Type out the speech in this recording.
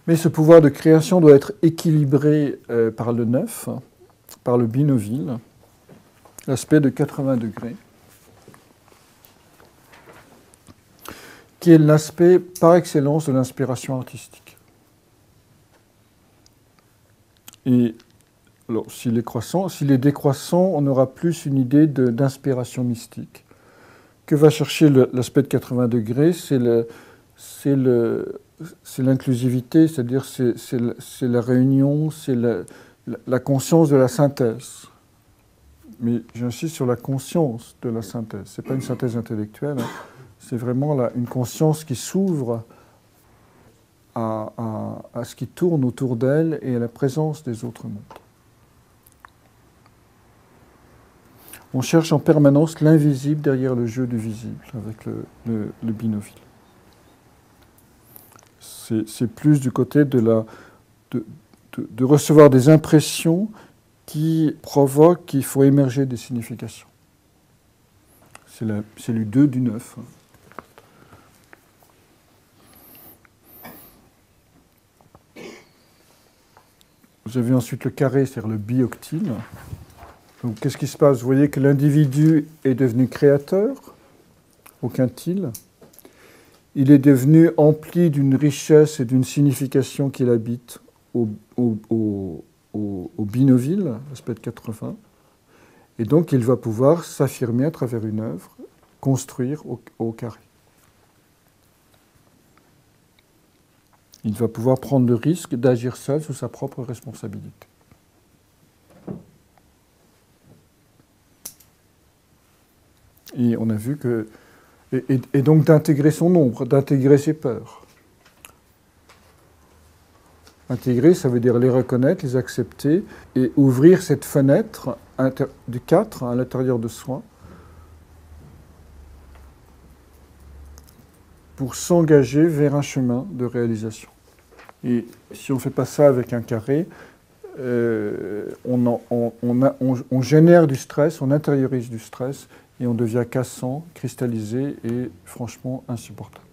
Mais ce pouvoir de création doit être équilibré par le neuf, par le binoville, l'aspect de 80 degrés, qui est l'aspect par excellence de l'inspiration artistique. Et alors, s'il est décroissant, on aura plus une idée d'inspiration mystique. Que va chercher l'aspect de 80 degrés? C'est l'inclusivité, c'est-à-dire c'est la réunion, c'est la conscience de la synthèse. Mais j'insiste sur la conscience de la synthèse. Ce n'est pas une synthèse intellectuelle, hein. C'est vraiment une conscience qui s'ouvre à ce qui tourne autour d'elle et à la présence des autres mondes. On cherche en permanence l'invisible derrière le jeu du visible avec le binoville. C'est plus du côté de recevoir des impressions qui provoquent qu'il faut émerger des significations. C'est le 2 du 9. Vous avez ensuite le carré, c'est-à-dire le bioctile. Donc, qu'est-ce qui se passe? Vous voyez que l'individu est devenu créateur, au quintile. Il est devenu empli d'une richesse et d'une signification qu'il habite au binoville, l'aspect de 80. Et donc, il va pouvoir s'affirmer à travers une œuvre, construire au carré. Il va pouvoir prendre le risque d'agir seul sous sa propre responsabilité. Et on a vu que... Et donc d'intégrer son ombre, d'intégrer ses peurs. Intégrer, ça veut dire les reconnaître, les accepter, et ouvrir cette fenêtre du 4 à l'intérieur de soi pour s'engager vers un chemin de réalisation. Et si on ne fait pas ça avec un carré, on génère du stress, on intériorise du stress, et on devient cassant, cristallisé et franchement insupportable.